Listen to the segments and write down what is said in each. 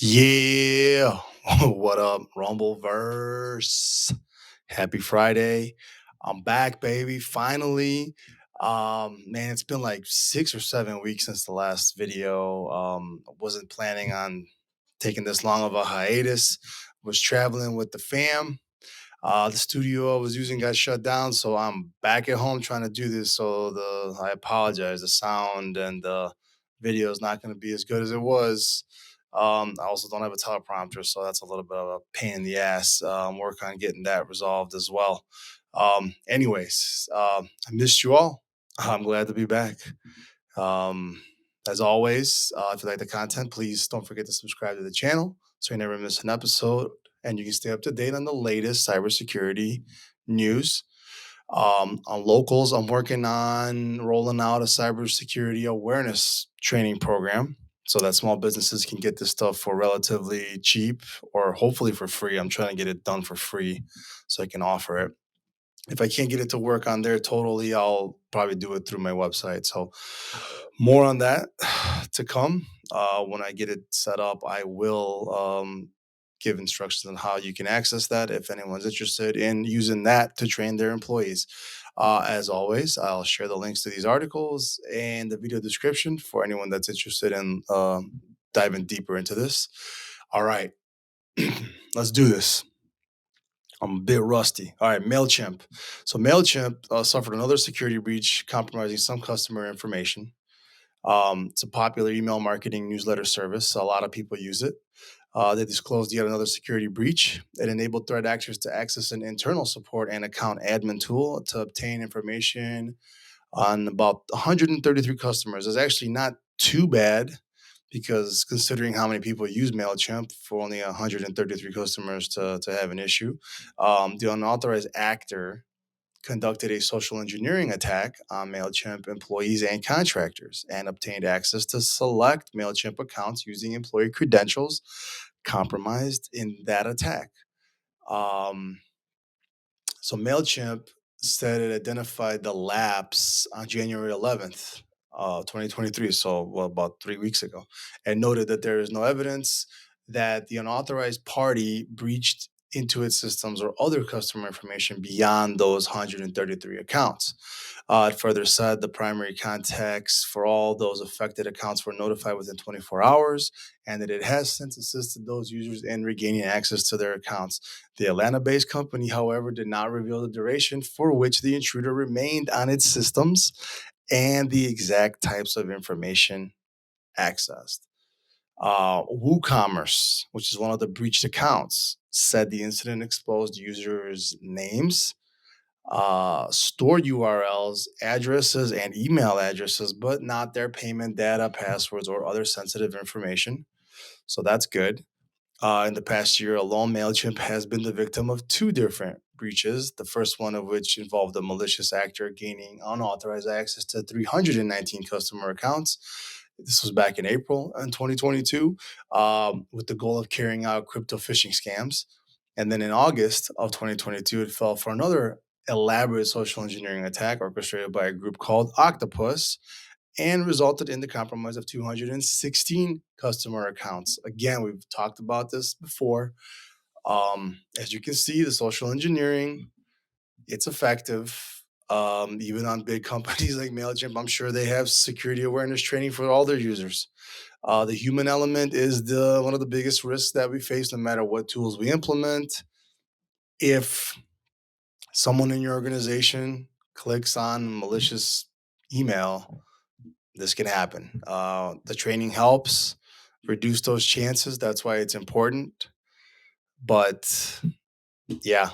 Yeah. What up, Rumbleverse? Happy Friday. I'm back, baby. Finally. Man, it's been like 6 or 7 weeks since the last video. I wasn't planning on taking this long of a hiatus. Was traveling with the fam. The studio I was using got shut down, so I'm back at home trying to do this. So I apologize. The sound and the video is not going to be as good as it was. I also don't have a teleprompter, so that's a little bit of a pain in the ass. Work on getting that resolved as well. I missed you all. I'm glad to be back. Um, as always, if you like the content, please don't forget to subscribe to the channel so you never miss an episode and you can stay up to date on the latest cybersecurity news. On locals, I'm working on rolling out a cybersecurity awareness training program so that small businesses can get this stuff for relatively cheap or hopefully for free. I'm trying to get it done for free so I can offer it. If I can't get it to work on there totally, I'll probably do it through my website. So, more on that to come. When I get it set up, I will give instructions on how you can access that if anyone's interested in using that to train their employees. As always, I'll share the links to these articles and the video description for anyone that's interested in diving deeper into this. All right, let's do this. I'm a bit rusty. All right, Mailchimp. So Mailchimp suffered another security breach, compromising some customer information. It's a popular email marketing newsletter service. A lot of people use it. They disclosed yet another security breach. It enabled threat actors to access an internal support and account admin tool to obtain information on about 133 customers. It's actually not too bad because considering how many people use MailChimp for only 133 customers to have an issue, the unauthorized actor conducted a social engineering attack on MailChimp employees and contractors and obtained access to select MailChimp accounts using employee credentials compromised in that attack. Um, so MailChimp said it identified the lapse on January 11th, 2023, so about 3 weeks ago, and noted that there is no evidence that the unauthorized party breached into its systems or other customer information beyond those 133 accounts. It further said the primary contacts for all those affected accounts were notified within 24 hours and that it has since assisted those users in regaining access to their accounts. The Atlanta based company, however, did not reveal the duration for which the intruder remained on its systems and the exact types of information accessed. WooCommerce, which is one of the breached accounts, said the incident exposed users' names, store URLs, addresses, and email addresses, but not their payment data, passwords, or other sensitive information. So that's good. In the past year alone, MailChimp has been the victim of two different breaches, the first one of which involved a malicious actor gaining unauthorized access to 319 customer accounts. This was back in April in 2022, with the goal of carrying out crypto phishing scams. And then in August of 2022, it fell for another elaborate social engineering attack orchestrated by a group called Octopus and resulted in the compromise of 216 customer accounts. Again, we've talked about this before. As you can see, the social engineering, it's effective. Even on big companies like MailChimp, I'm sure they have security awareness training for all their users. The human element is the one of the biggest risks that we face, no matter what tools we implement. If someone in your organization clicks on malicious email, this can happen. The training helps reduce those chances. That's why it's important. But yeah,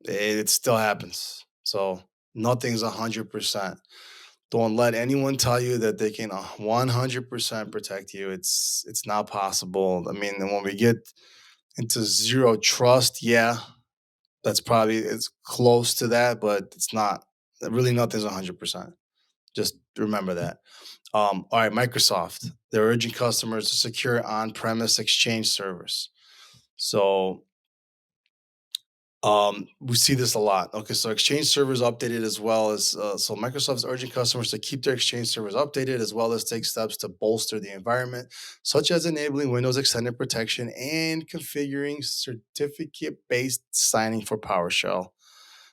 it still happens. So nothing's 100%. Don't let anyone tell you that they can 100% protect you. It's not possible. I mean, when we get into zero trust, yeah, that's probably it's close to that, but it's not. Really, nothing's 100%. Just remember that. All right, Microsoft. They're urging customers to secure on-premise Exchange servers. So We see this a lot. Okay, so Exchange servers updated as well as so Microsoft's urging customers to keep their Exchange servers updated as well as take steps to bolster the environment, such as enabling Windows Extended Protection and configuring certificate-based signing for PowerShell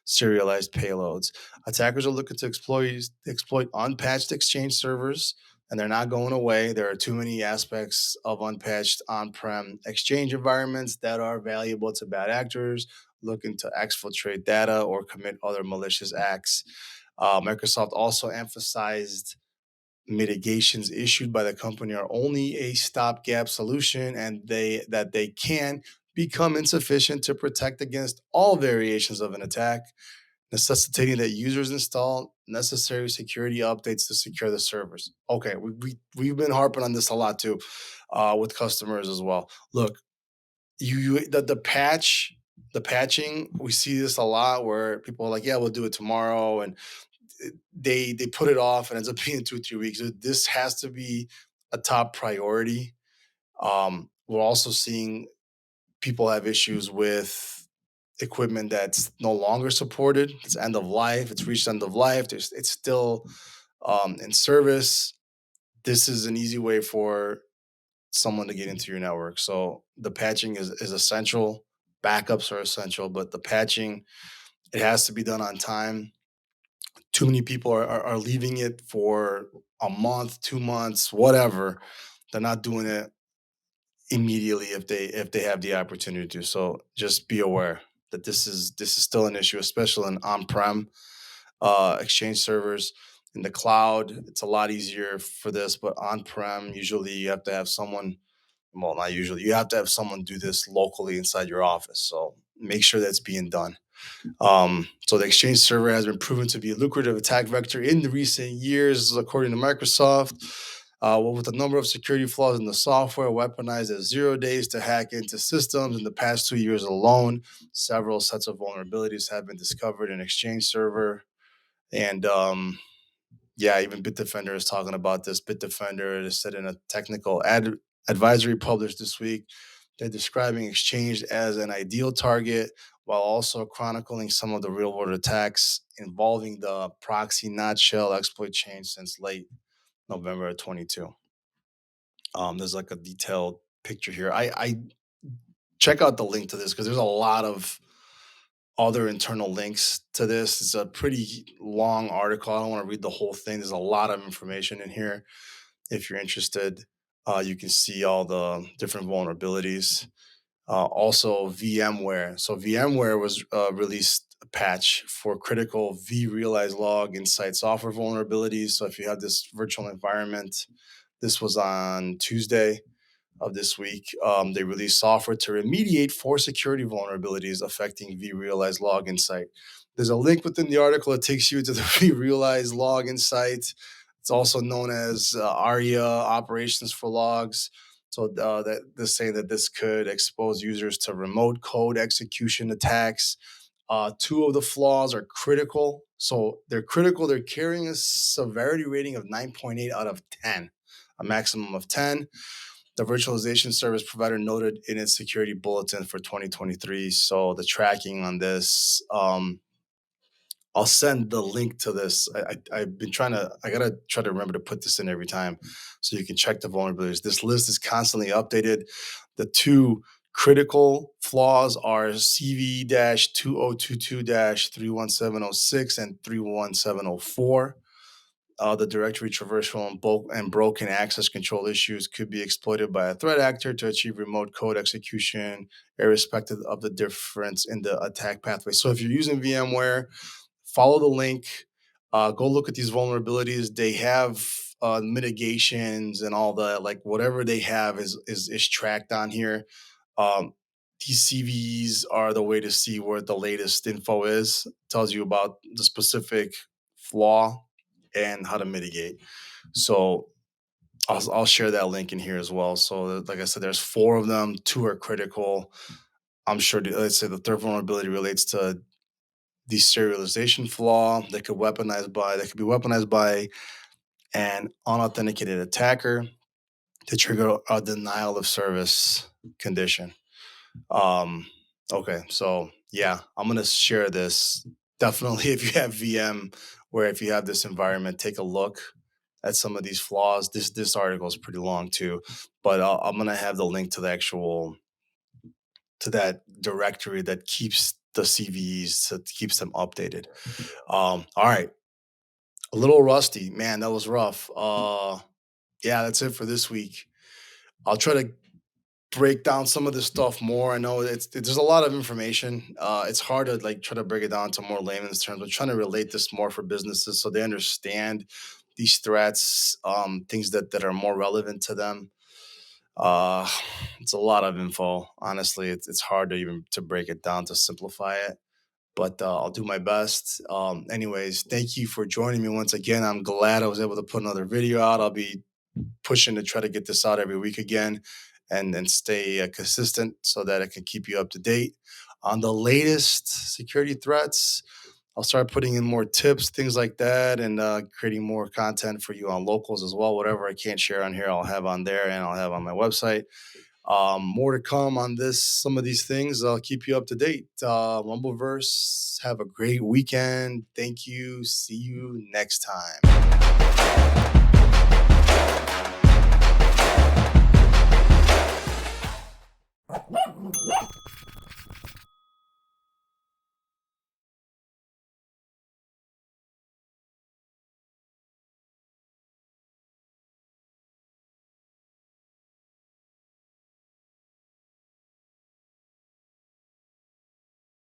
serialized payloads. Attackers are looking to exploit unpatched Exchange servers, and they're not going away. There are too many aspects of unpatched on-prem Exchange environments that are valuable to bad actors looking to exfiltrate data or commit other malicious acts. Microsoft also emphasized mitigations issued by the company are only a stopgap solution, and they can become insufficient to protect against all variations of an attack, necessitating that users install necessary security updates to secure the servers. Okay, we've been harping on this a lot too, with customers as well. Look, the patching, we see this a lot where people are like, yeah, we'll do it tomorrow, and they put it off and ends up being 2 3 weeks. This has to be a top priority. We're also seeing people have issues with equipment that's no longer supported. It's end of life. It's reached end of life. It's still in service. This is an easy way for someone to get into your network. So the patching is essential. Backups are essential, but the patching, it has to be done on time. Too many people are leaving it for a month, 2 months, whatever. They're not doing it immediately if they have the opportunity to. So just be aware that this is still an issue, especially in on-prem Exchange servers. In the cloud, it's a lot easier for this, but on-prem, usually you have to have someone. Well, not usually. You have to have someone do this locally inside your office. So make sure that's being done. So the Exchange server has been proven to be a lucrative attack vector in the recent years, according to Microsoft. Well, with the number of security flaws in the software weaponized as 0 days to hack into systems in the past 2 years alone, several sets of vulnerabilities have been discovered in Exchange server. And yeah, even Bitdefender is talking about this. Bitdefender has said in a technical advisory published this week, they're describing Exchange as an ideal target while also chronicling some of the real world attacks involving the proxy not shell exploit chain since late November of 22. There's like a detailed picture here. I check out the link to this because there's a lot of other internal links to this. It's a pretty long article. I don't want to read the whole thing. There's a lot of information in here. If you're interested, you can see all the different vulnerabilities. Also, VMware. So VMware was released a patch for critical vRealize log inside software vulnerabilities. So if you have this virtual environment, this was on Tuesday of this week. They released software to remediate four security vulnerabilities affecting vRealize login site. There's a link within the article that takes you to the vRealize login site. It's also known as ARIA operations for logs. So that they're saying that this could expose users to remote code execution attacks. Two of the flaws are critical. So they're critical. They're carrying a severity rating of 9.8 out of 10, a maximum of 10. The virtualization service provider noted in its security bulletin for 2023. So the tracking on this, I'll send the link to this. I've been I gotta try to remember to put this in every time so you can check the vulnerabilities. This list is constantly updated. The two critical flaws are CV 2022 31706 and 31704. The directory traversal and broken access control issues could be exploited by a threat actor to achieve remote code execution, irrespective of the difference in the attack pathway. So if you're using VMware, follow the link, go look at these vulnerabilities. They have mitigations and all the like whatever they have is tracked on here. Um, these CVs are the way to see where the latest info is. It tells you about the specific flaw and how to mitigate. So I'll share that link in here as well. So like I said, there's four of them. Two are critical. I'm sure. Let's say the third vulnerability relates to deserialization flaw that could be weaponized by an unauthenticated attacker to trigger a denial of service condition. Um, okay, so Yeah, I'm gonna share this. Definitely, if you have VM, where if you have this environment, take a look at some of these flaws. This article is pretty long too, but I'm gonna have the link to the actual to that directory that keeps the CVEs, that keeps them updated. All right, a little rusty, man. That was rough. Yeah, that's it for this week. I'll try to break down some of this stuff more. I know there's a lot of information. It's hard to like try to break it down to more layman's terms. I'm trying to relate this more for businesses so they understand these threats, things that are more relevant to them. Uh, it's a lot of info. Honestly, it's hard to even to break it down to simplify it. But I'll do my best. Anyways, thank you for joining me once again. I'm glad I was able to put another video out. I'll be pushing to try to get this out every week again and stay consistent so that I can keep you up to date on the latest security threats. I'll start putting in more tips, things like that, and creating more content for you on locals as well. Whatever I can't share on here, I'll have on there and I'll have on my website. More to come on this, some of these things. I'll keep you up to date. Rumbleverse, have a great weekend. Thank you. See you next time.